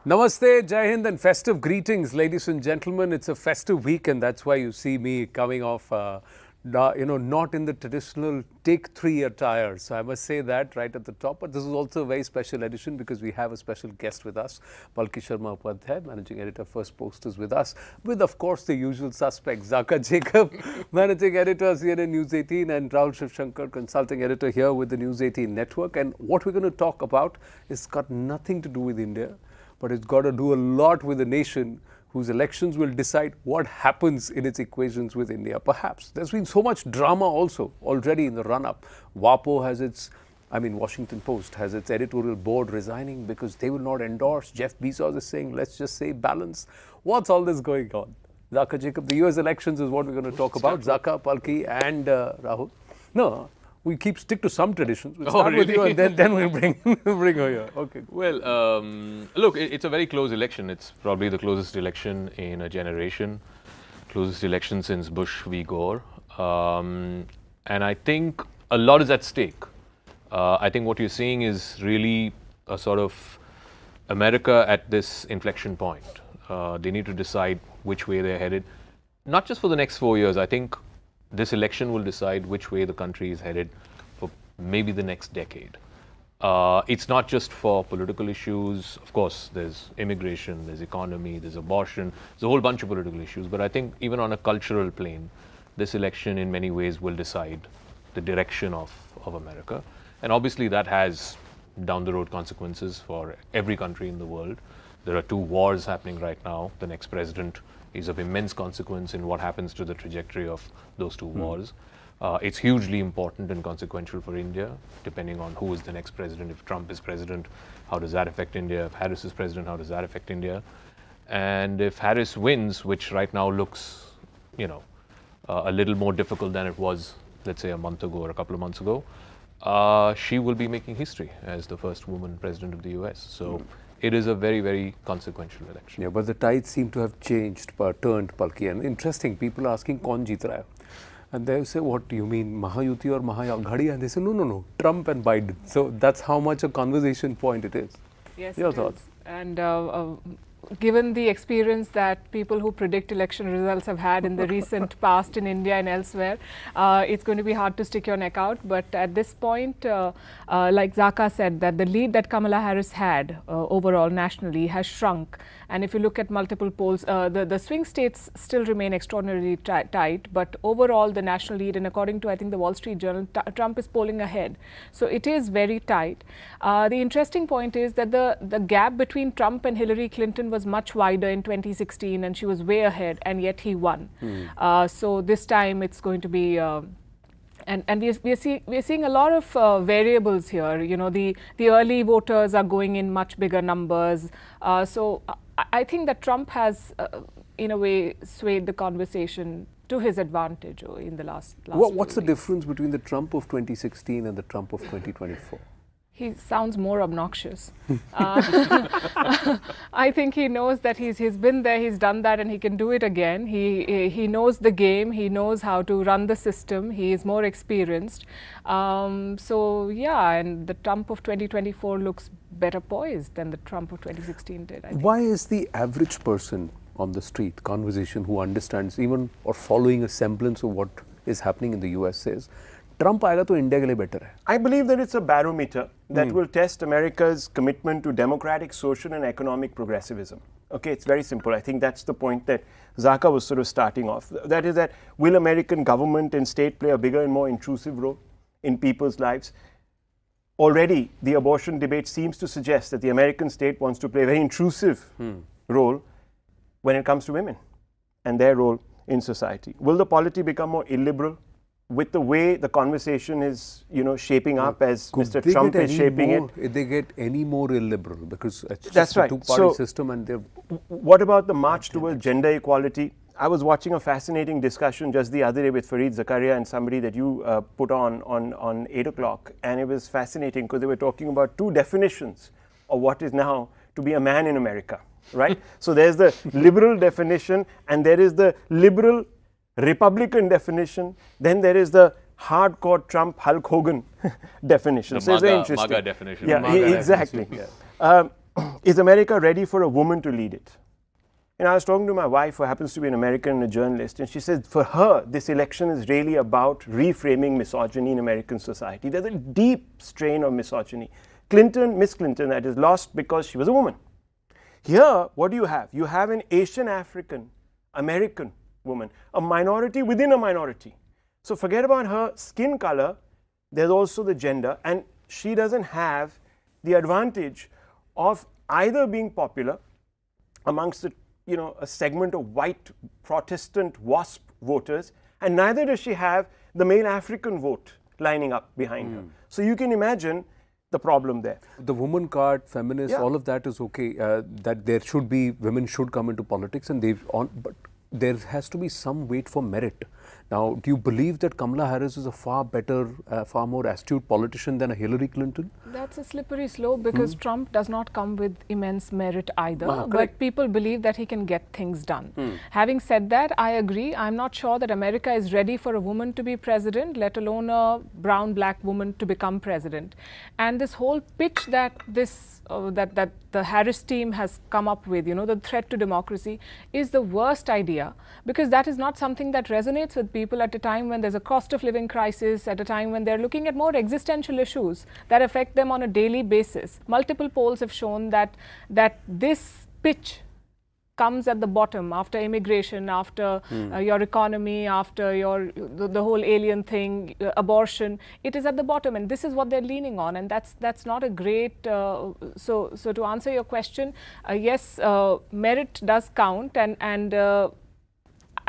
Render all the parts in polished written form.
Namaste, Jai Hind and festive greetings, ladies and gentlemen. It's a festive week and that's why you see me coming off, not in the traditional take 3 attire. So I must say that right at the top. But this is also a very special edition because we have a special guest with us. Palki Sharma Upadhyay, Managing Editor, First Post is with us. With, of course, the usual suspects, Zaka Jacob, Managing Editor, CNN News 18 and Rahul Shivshankar, Consulting Editor here with the News 18 Network. And what we're going to talk about is got nothing to do with India, but it's got to do a lot with a nation whose elections will decide what happens in its equations with India. Perhaps. There's been so much drama also already in the run-up. WAPO has Washington Post has its editorial board resigning because they will not endorse. Jeff Bezos is saying, let's just say balance. What's all this going on? Zaka Jacob, the US elections is what we're going to talk about. Zaka, Palki and Rahul. No. We stick to some traditions. We'll start with you and then we'll bring her here. Okay. Well, look, it's a very close election. It's probably the closest election in a generation, closest election since Bush v. Gore. And I think a lot is at stake. I think what you're seeing is really a sort of America at this inflection point. They need to decide which way they're headed, not just for the next 4 years. I think this election will decide which way the country is headed for maybe the next decade. It's not just for political issues. Of course, there's immigration, there's economy, there's abortion, there's a whole bunch of political issues. But I think even on a cultural plane, this election in many ways will decide the direction of America. And obviously that has down the road consequences for every country in the world. There are 2 wars happening right now. The next president is of immense consequence in what happens to the trajectory of those 2 wars. It's hugely important and consequential for India, depending on who is the next president. If Trump is president, how does that affect India? If Harris is president, how does that affect India? And if Harris wins, which right now looks, a little more difficult than it was, let's say, a month ago or a couple of months ago, she will be making history as the first woman president of the US. So it is a very, very consequential election. Yeah, but the tides seem to have changed, turned, Palki. And interesting, people are asking, kaun jeet raha hai? And they say, what do you mean, Mahayuti or Mahaghadi? And they say, no, Trump and Biden. So that's how much a conversation point it is. Yes, your thoughts? And given the experience that people who predict election results have had in the recent past in India and elsewhere, it's going to be hard to stick your neck out. But at this point, like Zaka said, that the lead that Kamala Harris had overall nationally has shrunk. And if you look at multiple polls, the swing states still remain extraordinarily tight. But overall, the national lead, and according to, I think, the Wall Street Journal, Trump is polling ahead. So it is very tight. The interesting point is that the gap between Trump and Hillary Clinton was much wider in 2016, and she was way ahead, and yet he won. So this time it's going to be, and we're seeing a lot of variables here. The early voters are going in much bigger numbers. So I think that Trump has, in a way, swayed the conversation to his advantage in the last What's the difference between the Trump of 2016 and the Trump of 2024? He sounds more obnoxious. I think he knows that he's been there, he's done that, and he can do it again. He knows the game, he knows how to run the system, he is more experienced. So yeah, and the Trump of 2024 looks better poised than the Trump of 2016 did, I think. Why is the average person on the street conversation who understands even or following a semblance of what is happening in the US says, Trump आएगा तो India के लिए better है? I believe that it's a barometer that will test America's commitment to democratic, social and economic progressivism. Okay, it's very simple. I think that's the point that Zaka was sort of starting off. That is that will American government and state play a bigger and more intrusive role in people's lives? Already, the abortion debate seems to suggest that the American state wants to play a very intrusive role when it comes to women and their role in society. Will the polity become more illiberal with the way the conversation is, shaping up as Mr. Trump is shaping it? If they get any more illiberal, because it's That's just right. a two-party system, and they're. What about the march towards gender equality? I was watching a fascinating discussion just the other day with Fareed Zakaria and somebody that you put on 8 o'clock, and it was fascinating because they were talking about 2 definitions of what is now to be a man in America, right? So there's the liberal definition, and there is the liberal Republican definition, then there is the hardcore Trump Hulk Hogan definition. The so it's very interesting. MAGA definition. Yeah, MAGA exactly. definition, yeah. is America ready for a woman to lead it? And I was talking to my wife, who happens to be an American and a journalist, and she said for her, this election is really about reframing misogyny in American society. There's a deep strain of misogyny. Miss Clinton, that is, lost because she was a woman. Here, what do you have? You have an Asian African American woman, a minority within a minority. So forget about her skin color, there's also the gender, and she doesn't have the advantage of either being popular amongst a segment of white Protestant WASP voters, and neither does she have the male African vote lining up behind her. So you can imagine the problem there. The woman card, feminists, Yeah. all of that is okay. That there should be, women should come into politics, and but there has to be some weight for merit. Now, do you believe that Kamala Harris is a far better, far more astute politician than a Hillary Clinton? That's a slippery slope because Trump does not come with immense merit either, but correct. people believe that he can get things done. Having said that, I agree. I'm not sure that America is ready for a woman to be president, let alone a brown black woman to become president. And this whole pitch that that the Harris team has come up with, the threat to democracy, is the worst idea, because that is not something that resonates with people at a time when there's a cost of living crisis, at a time when they're looking at more existential issues that affect them on a daily basis. Multiple polls have shown that this pitch comes at the bottom after immigration, after your economy, after the whole alien thing, abortion. It is at the bottom, and this is what they're leaning on, and that's not a great. So to answer your question, yes, merit does count, and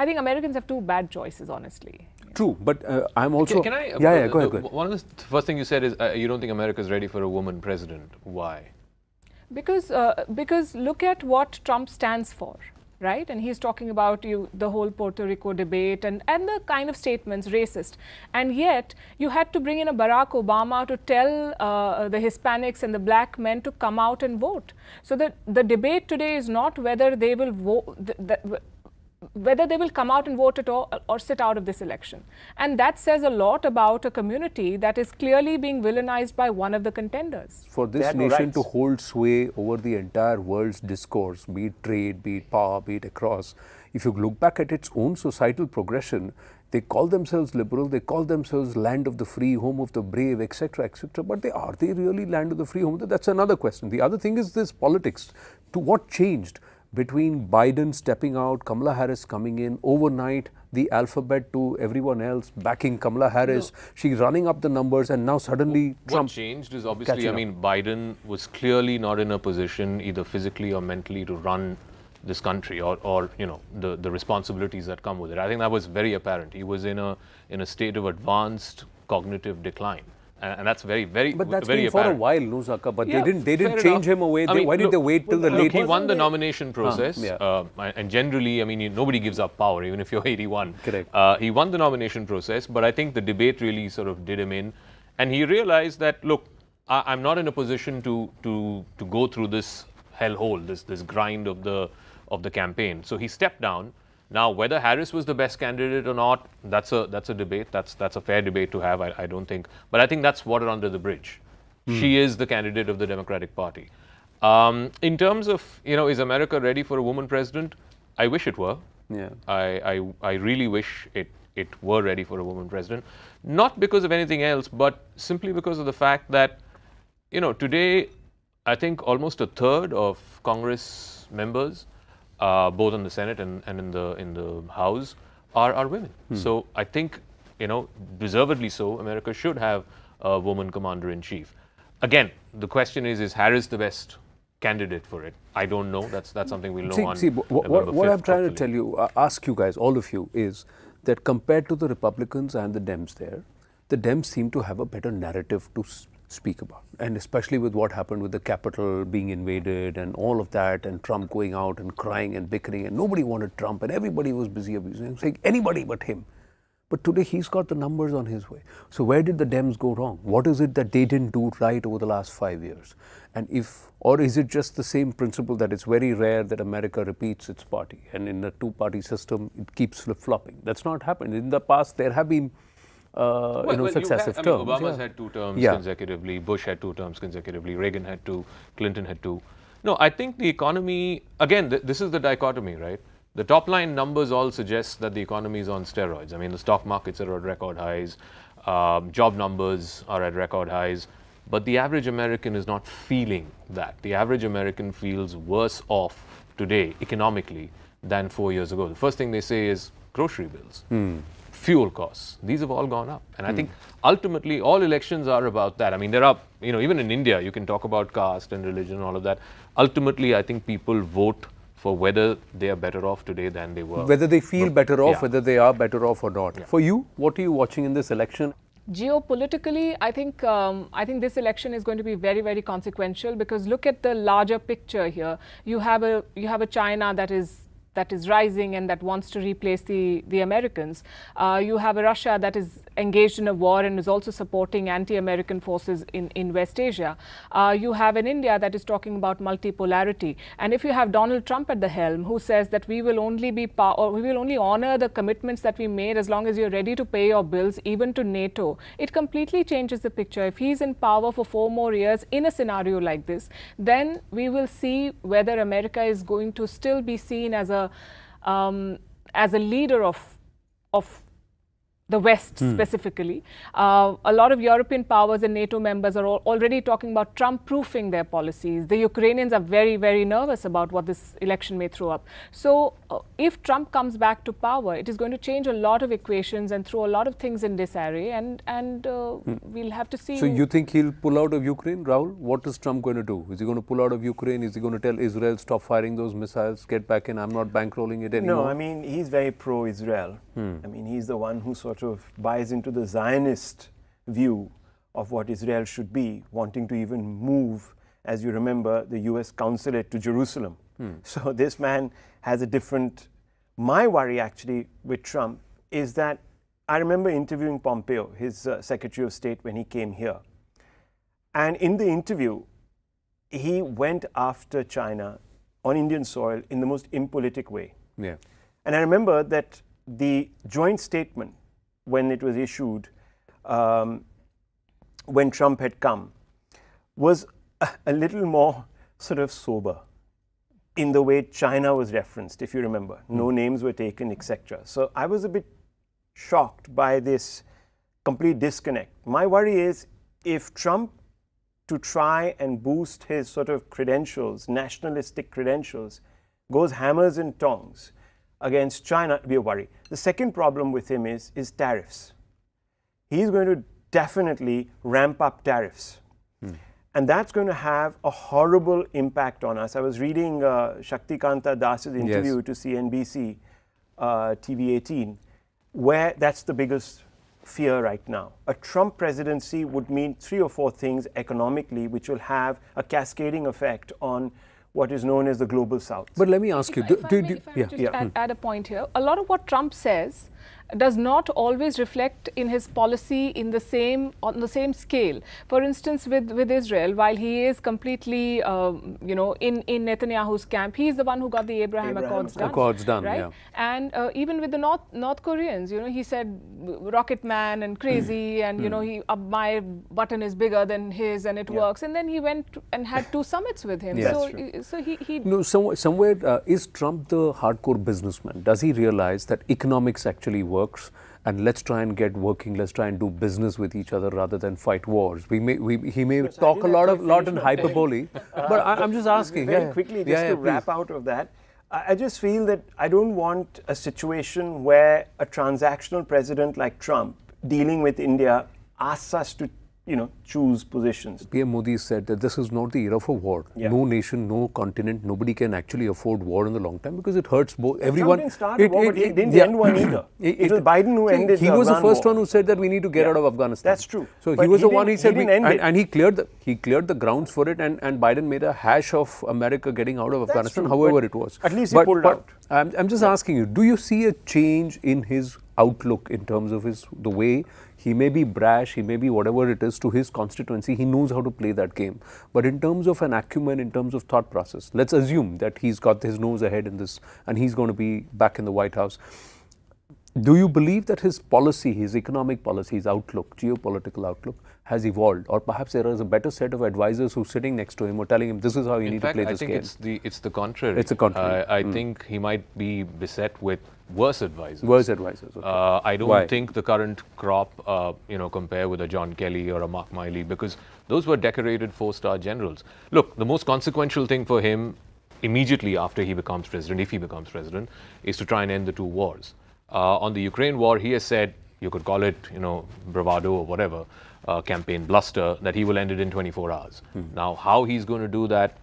I think Americans have two bad choices, honestly. True, but I'm also. Can I? Yeah, go ahead. One of the first thing you said is you don't think America is ready for a woman president. Why? Because look at what Trump stands for, right? And he's talking about the whole Puerto Rico debate and the kind of statements, racist. And yet you had to bring in a Barack Obama to tell the Hispanics and the black men to come out and vote. So the debate today is not whether they will vote, whether they will come out and vote at all or sit out of this election. And that says a lot about a community that is clearly being villainized by one of the contenders. For this nation to hold sway over the entire world's discourse, be it trade, be it power, be it across, if you look back at its own societal progression, they call themselves liberal, they call themselves land of the free, home of the brave, etc., but are they really land of the free, home? That's another question. The other thing is this politics. To what changed between Biden stepping out, Kamala Harris coming in, overnight, the alphabet to everyone else backing Kamala Harris, she's running up the numbers, and now suddenly Trump. What changed is obviously, Biden was clearly not in a position either physically or mentally to run this country or the responsibilities that come with it. I think that was very apparent. He was in a state of advanced cognitive decline. And that's very apparent. But that's been for a while, no, Zaka. But Yeah, they didn't fair change enough. him away. Why did look, they wait till the late? He won the nomination process, yeah. and generally, nobody gives up power, even if you're 81. Correct. He won the nomination process, but I think the debate really sort of did him in, and he realized that, look, I'm not in a position to go through this hellhole, this grind of the campaign. So he stepped down. Now, whether Harris was the best candidate or not, that's a debate. That's a fair debate to have, I don't think. But I think that's water under the bridge. She is the candidate of the Democratic Party. In terms of, is America ready for a woman president? I wish it were. Yeah. I really wish it were ready for a woman president. Not because of anything else, but simply because of the fact that, today, I think almost a third of Congress members, both in the Senate and in the House, are women. So I think, deservedly so, America should have a woman commander-in-chief. Again, the question is Harris the best candidate for it? I don't know. That's something we'll know on November 5th, what I'm trying to hopefully. tell you, ask you guys, all of you, is that compared to the Republicans and the Dems there, the Dems seem to have a better narrative to speak about, and especially with what happened with the Capitol being invaded and all of that, and Trump going out and crying and bickering, and nobody wanted Trump, and everybody was busy abusing him, saying anybody but him. But today he's got the numbers on his way. So where did the Dems go wrong? What is it that they didn't do right over the last 5 years? And or is it just the same principle that it's very rare that America repeats its party, and in a two-party system it keeps flip-flopping? That's not happened. In the past there have been successive terms. Obama's had 2 terms consecutively, Bush had 2 terms consecutively, Reagan had 2, Clinton had 2. No, I think the economy, again, this is the dichotomy, right? The top line numbers all suggest that the economy is on steroids. I mean, the stock markets are at record highs, job numbers are at record highs, but the average American is not feeling that. The average American feels worse off today economically than 4 years ago. The first thing they say is grocery bills, fuel costs. These have all gone up. And I think ultimately all elections are about that. I mean, there are, even in India, you can talk about caste and religion and all of that. Ultimately, I think people vote for whether they are better off today than they were. Whether they feel better off, Yeah. whether they are better off or not. For you, what are you watching in this election? Geopolitically, I think this election is going to be very, very consequential, because look at the larger picture here. You have a China that is rising and that wants to replace the Americans. You have a Russia that is engaged in a war and is also supporting anti-American forces in West Asia. You have an India that is talking about multipolarity. And if you have Donald Trump at the helm, who says that we will only honor the commitments that we made as long as you're ready to pay your bills, even to NATO, it completely changes the picture. If he's in power for 4 more years in a scenario like this, then we will see whether America is going to still be seen as a leader of the West specifically. A lot of European powers and NATO members are already talking about Trump-proofing their policies. The Ukrainians are very, very nervous about what this election may throw up. So if Trump comes back to power, it is going to change a lot of equations and throw a lot of things in disarray, and we'll have to see. So you think he'll pull out of Ukraine, Rahul? What is Trump going to do? Is he going to pull out of Ukraine? Is he going to tell Israel, stop firing those missiles, get back in, I'm not bankrolling it anymore? No, I mean, he's very pro-Israel. I mean, he's the one who sort of buys into the Zionist view of what Israel should be, wanting to even move, as you remember, the US consulate to Jerusalem. So this man has a different... My worry actually with Trump is that I remember interviewing Pompeo, his Secretary of State, when he came here. And in the interview, he went after China on Indian soil in the most impolitic way. Yeah. And I remember that the joint statement, when it was issued, when Trump had come, was a little more sort of sober in the way China was referenced, if you remember. No names were taken, etc. So I was a bit shocked by this complete disconnect. My worry is, if Trump, to try and boost his sort of credentials, nationalistic credentials, goes hammers and tongs against China, it'll be a worry. The second problem with him is tariffs. He's going to definitely ramp up tariffs. And that's going to have a horrible impact on us. I was reading Shaktikanta Das's interview to CNBC TV18, where that's the biggest fear right now. A Trump presidency would mean 3 or 4 things economically, which will have a cascading effect on what is known as the global south. But let me ask you, If I may just add a point here, a lot of what Trump says does not always reflect in his policy on the same scale. For instance, with Israel, while he is completely, in Netanyahu's camp, he is the one who got the Abraham Accords done. Right? Yeah. And even with the North Koreans, he said rocket man and crazy, and my button is bigger than his, and it works. And then he went and had 2 summits with him. Yes. So he No, somewhere is Trump the hardcore businessman? Does he realize that economics actually works, and let's try and get working, let's try and do business with each other rather than fight wars? He may talk a lot in hyperbole, but I'm just asking. Very quickly, just to wrap out of that, I just feel that I don't want a situation where a transactional president like Trump dealing with India asks us to choose positions. PM Modi said that this is not the era for war. Yeah. No nation, no continent, nobody can actually afford war in the long time because it hurts both everyone. Trump didn't start a war, but he didn't end one either. It was Biden who ended the He was the Afghan first war. one who said that we need to get out of Afghanistan. That's true. So But he was he the one. He didn't- said, he didn't end it. and he cleared the grounds for it, and Biden made a hash of America getting out of Afghanistan, true, however but it was. at least he pulled out. I'm just asking you, do you see a change in his outlook in terms of the way he may be brash, he may be whatever it is to his constituency, he knows how to play that game. But in terms of an acumen, in terms of thought process, let's assume that he's got his nose ahead in this and he's going to be back in the White House. Do you believe that his policy, his economic policy, his outlook, geopolitical outlook has evolved, or perhaps there is a better set of advisors who's sitting next to him or telling him this is how you need to play this game? In fact, I think it's the contrary. It's the contrary. I think he might be beset with worse advisors. Worse advisors. Okay. I don't Why? think the current crop, compare with a John Kelly or a Mark Miley, because those were decorated four-star generals. Look, the most consequential thing for him immediately after he becomes president, if he becomes president, is to try and end the two wars. On the Ukraine war, he has said, you could call it, bravado or whatever, campaign bluster, that he will end it in 24 hours. Now, how he's going to do that,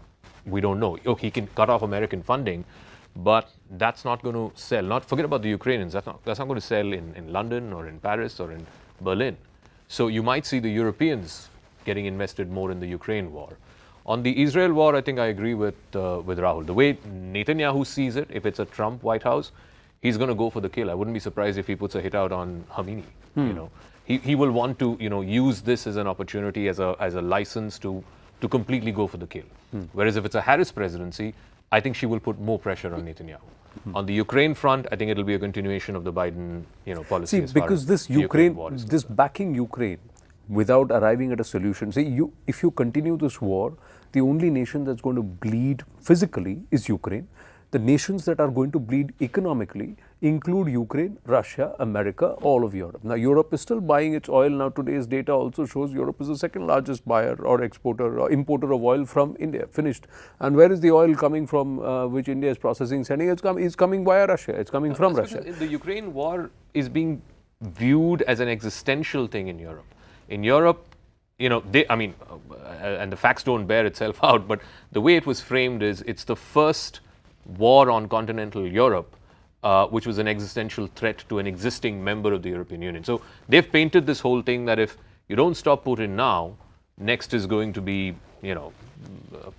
we don't know. He can cut off American funding, but that's not going to sell. Forget about the Ukrainians. That's not going to sell in London or in Paris or in Berlin. So you might see the Europeans getting invested more in the Ukraine war. On the Israel war, I think I agree with Rahul. The way Netanyahu sees it, if it's a Trump White House, he's going to go for the kill. I wouldn't be surprised if he puts a hit out on Khamenei. He will want to use this as an opportunity, as a license to completely go for the kill. Whereas if it's a Harris presidency, I think she will put more pressure on Netanyahu. On the Ukraine front, I think it'll be a continuation of the Biden policy. See, as far because as this the Ukraine, war is this concerned. backing Ukraine without arriving at a solution. See, if you continue this war, the only nation that's going to bleed physically is Ukraine. The nations that are going to bleed economically include Ukraine, Russia, America, all of Europe. Now, Europe is still buying its oil. Now, today's data also shows Europe is the second largest buyer or exporter or importer of oil from India, finished. And where is the oil coming from, which India is processing, sending? It's coming via Russia. It's coming from Russia. The Ukraine war is being viewed as an existential thing in Europe. In Europe, and the facts don't bear itself out, but the way it was framed is it's the first war on continental Europe, which was an existential threat to an existing member of the European Union. So they've painted this whole thing that if you don't stop Putin now, next is going to be,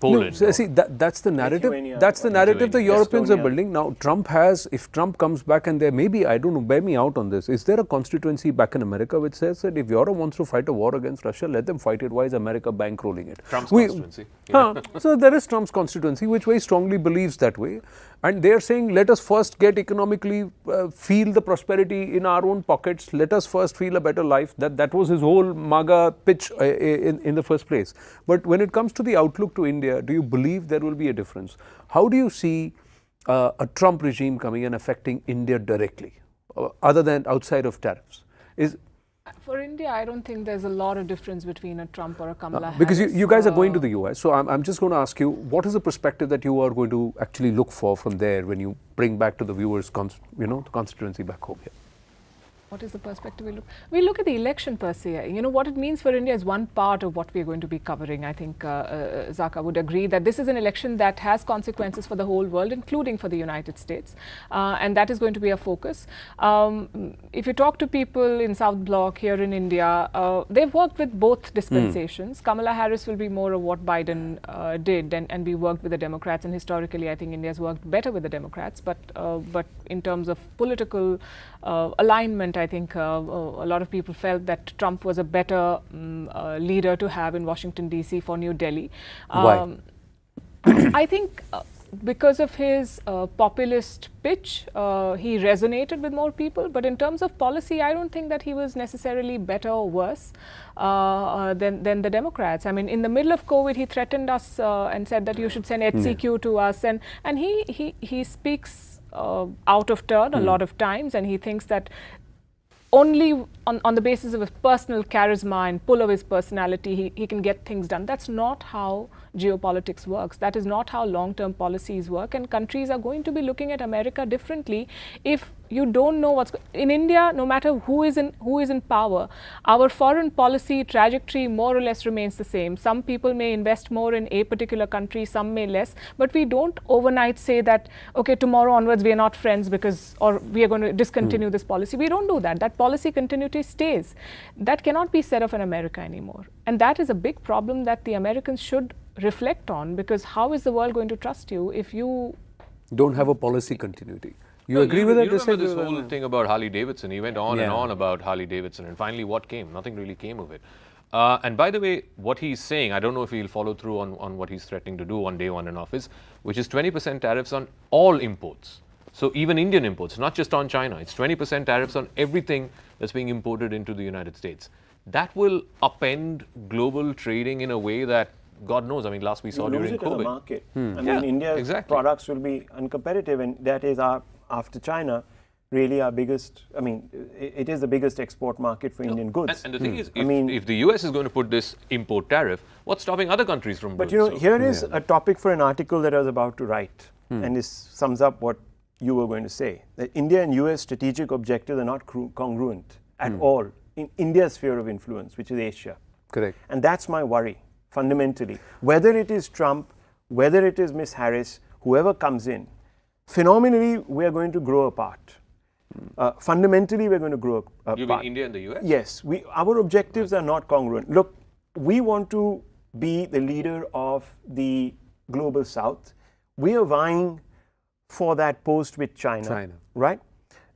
Poland. No, see, that's the narrative. Lithuania. That's the narrative the Europeans are Estonia. building. Now, if Trump comes back and there maybe, I don't know, bear me out on this, is there a constituency back in America which says that if Europe wants to fight a war against Russia, let them fight it? Why is America bankrolling it? Trump's constituency. So there is Trump's constituency, which very strongly believes that way. And they are saying, let us first get economically, feel the prosperity in our own pockets. Let us first feel a better life. That was his whole MAGA pitch in the first place. But when it comes to the outlook to India, do you believe there will be a difference? How do you see a Trump regime coming and affecting India directly, other than outside of tariffs? For India, I don't think there's a lot of difference between a Trump or a Kamala Harris. Because you guys are going to the US, so I'm just going to ask you, what is the perspective that you are going to actually look for from there when you bring back to the viewers, the constituency back home here? What is the perspective we look? We look at the election per se. What it means for India is one part of what we're going to be covering. I think Zaka would agree that this is an election that has consequences for the whole world, including for the United States. And that is going to be a focus. If you talk to people in South Bloc here in India, they've worked with both dispensations. Kamala Harris will be more of what Biden did, and we worked with the Democrats. And historically, I think India's worked better with the Democrats. But in terms of political alignment, I think a lot of people felt that Trump was a better leader to have in Washington, D.C. for New Delhi. Why? I think because of his populist pitch, he resonated with more people. But in terms of policy, I don't think that he was necessarily better or worse than the Democrats. I mean, in the middle of COVID, he threatened us and said that you should send HCQ to us. And he speaks out of turn a lot of times, and he thinks that only on the basis of his personal charisma and pull of his personality, he can get things done. That's not how geopolitics works. That is not how long-term policies work, and countries are going to be looking at America differently if you don't know what's in India. No matter who is in power, our foreign policy trajectory more or less remains the same. Some people may invest more in a particular country, some may less, but we don't overnight say that, okay, tomorrow onwards we are not friends or we are going to discontinue this policy. We don't do that. That policy continuity stays. That cannot be said of an America anymore, and that is a big problem that the Americans should reflect on, because how is the world going to trust you if you don't have a policy continuity? You agree with that? You remember this whole thing about Harley Davidson. He went on and on about Harley Davidson, and finally what came? Nothing really came of it. And by the way, what he's saying, I don't know if he'll follow through on what he's threatening to do on day one in office, which is 20% tariffs on all imports. So even Indian imports, not just on China, it's 20% tariffs on everything that's being imported into the United States. That will upend global trading in a way that God knows. I mean, last we saw You lose during it in the COVID. market. I Yeah, mean, India's exactly. products will be uncompetitive, and that is after China, really our biggest. I mean, it is the biggest export market for Indian goods. And the thing is, if the US is going to put this import tariff, what's stopping other countries from But doing you know, so? here is a topic for an article that I was about to write, and this sums up what you were going to say. That India and US strategic objectives are not congruent at all in India's sphere of influence, which is Asia. Correct. And that's my worry, fundamentally. Whether it is Trump, whether it is Miss Harris, whoever comes in, phenomenally, we are going to grow apart. Fundamentally, we're going to grow apart. You mean India and the US? Yes, our objectives are not congruent. Look, we want to be the leader of the global south. We are vying for that post with China. Right?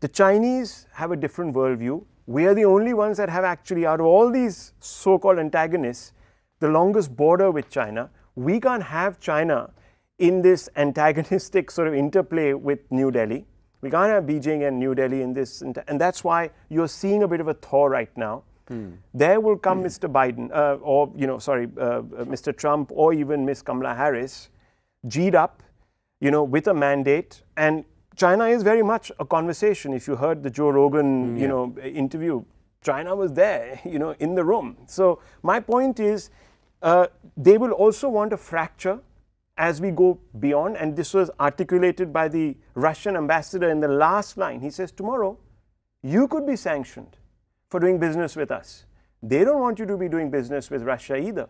The Chinese have a different worldview. We are the only ones that have actually, out of all these so-called antagonists, the longest border with China. We can't have China in this antagonistic sort of interplay with New Delhi. We can't have Beijing and New Delhi in this, and that's why you're seeing a bit of a thaw right now. There will come Mr. Biden, Mr. Trump, or even Miss Kamala Harris, G'd up, with a mandate. And China is very much a conversation. If you heard the Joe Rogan, interview, China was there, in the room. So my point is, they will also want a fracture as we go beyond, and this was articulated by the Russian ambassador in the last line. He says, tomorrow, you could be sanctioned for doing business with us. They don't want you to be doing business with Russia either.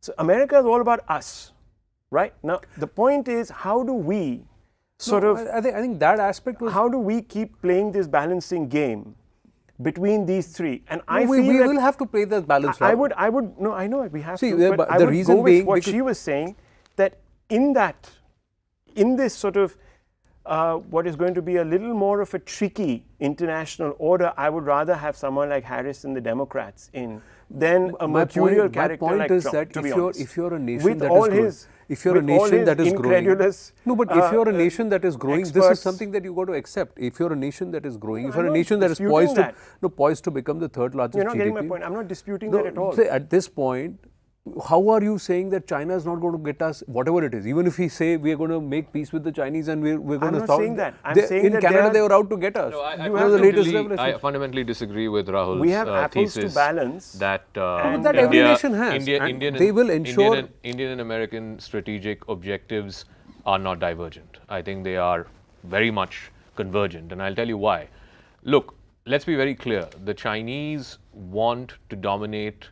So America is all about us, right? Now, the point is, how do we I think that aspect was... how do we keep playing this balancing game between these three? And we will have to play that balance. I know we have See, to, but I the would reason go with being what because- she was saying, that in this sort of what is going to be a little more of a tricky international order, I would rather have someone like Harris and the Democrats in than a mercurial character my point like is Trump, that to be if honest. you're a nation With that all is growing, his, if you're a with all nation his that is growing, incredulous, no, but if you're a nation that is growing, this is experts- something that you got to accept. If you're a nation that is growing, if I'm you're a not nation that is disputing that. poised to become the third largest You're not GDP. getting my point. I'm not disputing No, that at all. say at this point, how are you saying that China is not going to get us whatever it is? Even if we say we are going to make peace with the Chinese and we're going to not saying that. I'm saying in that Canada they they were out to get us. No, You have the latest revelation. I fundamentally disagree with Rahul's We have apples to thesis balance, that and that every nation has, Indian and they will ensure- Indian and American strategic objectives are not divergent. I think they are very much convergent, and I'll tell you why. Look, let's be very clear. The Chinese want to dominate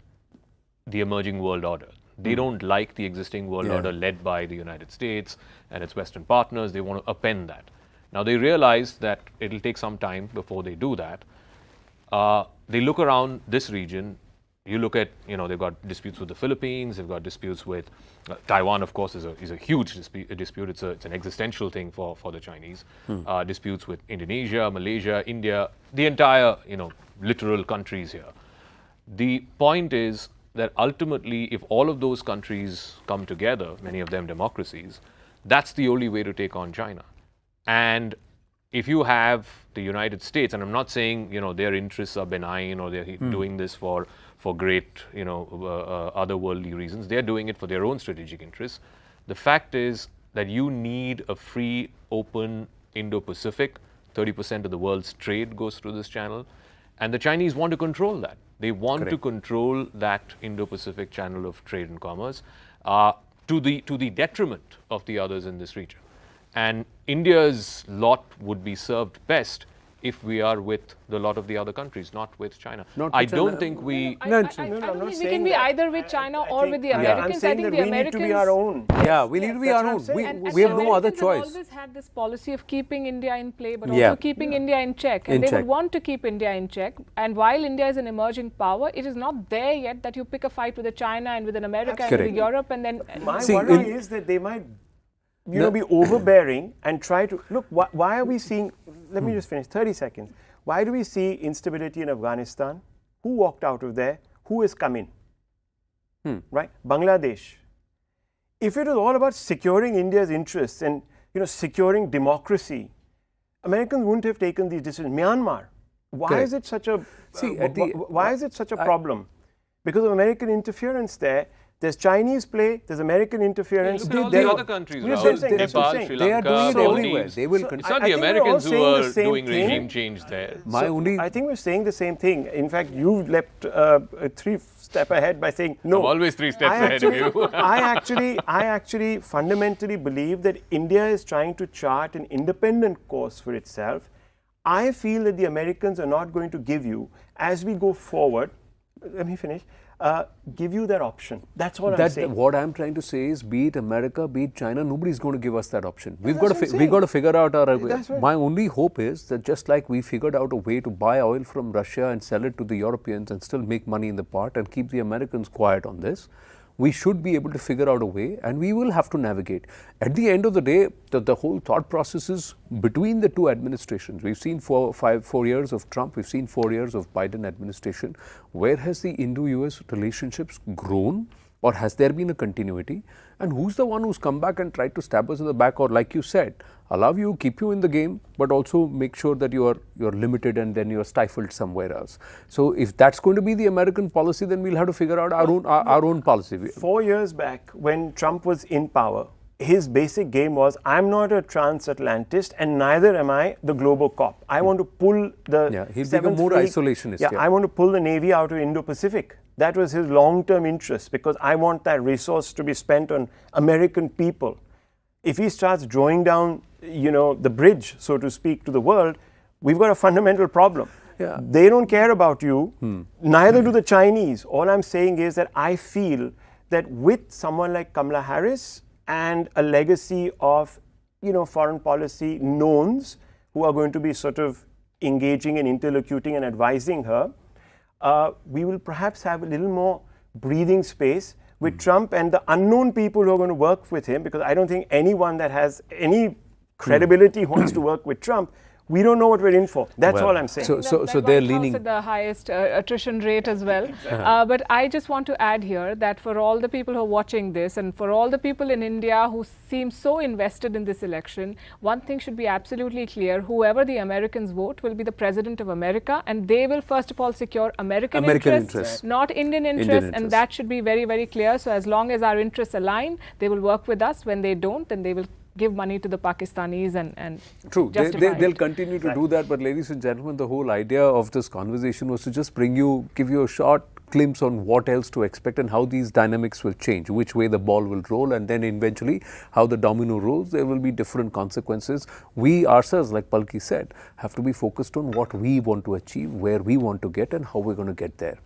the emerging world order. They don't like the existing world order led by the United States and its Western partners. They want to append that. Now, they realize that it'll take some time before they do that. They look around this region. You look at, they've got disputes with the Philippines. They've got disputes with Taiwan, of course, is a huge dispute. It's an existential thing for the Chinese. Disputes with Indonesia, Malaysia, India, the entire, littoral countries here. The point is that ultimately, if all of those countries come together, many of them democracies, that's the only way to take on China. And if you have the United States, and I'm not saying their interests are benign or they're doing this for great otherworldly reasons, they're doing it for their own strategic interests. The fact is that you need a free, open Indo-Pacific. 30% of the world's trade goes through this channel, and the Chinese want to control that. They want to control that Indo-Pacific channel of trade and commerce to the detriment of the others in this region. And India's lot would be served best if we are with the lot of the other countries, not with China. I don't think we... I don't think we can be either with China or with the Americans. I'm saying that we need to be our own. Yeah, we need to be our own. We have no other choice. They always had this policy of keeping India in play, but also keeping India in check. And they would want to keep India in check. And while India is an emerging power, it is not there yet that you pick a fight with China and with America and with Europe and then... My worry is that they might be overbearing and try to... Look, why are we seeing... Let me just finish, 30 seconds. Why do we see instability in Afghanistan? Who walked out of there? Who has come in? Right? Bangladesh. If it was all about securing India's interests and securing democracy, Americans wouldn't have taken these decisions. Myanmar, why Correct. is it such a See, why is it such a problem? Because of American interference there. There's Chinese play, there's American interference. Look at all there- the other countries, We're Rahul. saying, that's what I'm Nepal, saying. Sri They are Lanka, doing it everywhere. Maldives. They will It's continue. not I the think we're all Americans who saying the are same doing thing. regime change there. My only I think we're saying the same thing. In fact, you've leapt 3 steps ahead by saying no. I'm always 3 steps I ahead of actually- you. I actually fundamentally believe that India is trying to chart an independent course for itself. I feel that the Americans are not going to give you, as we go forward, let me finish, give you that option. That's what I'm saying. what I'm trying to say is, be it America, be it China, nobody's going to give us that option. We've that's got what I'm to saying. figure out our way. That's right. My only hope is that just like we figured out a way to buy oil from Russia and sell it to the Europeans and still make money in the pot and keep the Americans quiet on this, we should be able to figure out a way, and we will have to navigate. At the end of the day, the whole thought process is between the two administrations. We've seen 4 years of Trump, we've seen 4 years of Biden administration. Where has the Indo-US relationships grown, or has there been a continuity? And who's the one who's come back and tried to stab us in the back, or like you said, allow you, keep you in the game, but also make sure that you're limited and then you're stifled somewhere else. So if that's going to be the American policy, then we'll have to figure out our own policy. 4 years back, when Trump was in power, his basic game was, I'm not a transatlantist and neither am I the global cop. I want to pull the Yeah, he'll become seventh more fleet- isolationist, Yeah, yeah. I want to pull the Navy out of Indo-Pacific. That was his long-term interest because I want that resource to be spent on American people. If he starts drawing down, the bridge, so to speak, to the world, we've got a fundamental problem. Yeah. They don't care about you, neither do the Chinese. All I'm saying is that I feel that with someone like Kamala Harris and a legacy of, foreign policy knowns who are going to be sort of engaging and interlocuting and advising her, we will perhaps have a little more breathing space with Trump and the unknown people who are going to work with him, because I don't think anyone that has any credibility wants to work with Trump. We don't know what we're in for. That's Well, all I'm saying. so That they're White House leaning. at the highest attrition rate as well. But I just want to add here that for all the people who are watching this and for all the people in India who seem so invested in this election, one thing should be absolutely clear. Whoever the Americans vote will be the president of America, and they will first of all secure American interests, not Indian interests. And that should be very, very clear. So as long as our interests align, they will work with us. When they don't, then they will give money to the Pakistanis and True, justify they'll it. continue to do that. But ladies and gentlemen, the whole idea of this conversation was to just give you a short glimpse on what else to expect and how these dynamics will change, which way the ball will roll, and then eventually how the domino rolls. There will be different consequences. We ourselves, like Palki said, have to be focused on what we want to achieve, where we want to get, and how we're going to get there.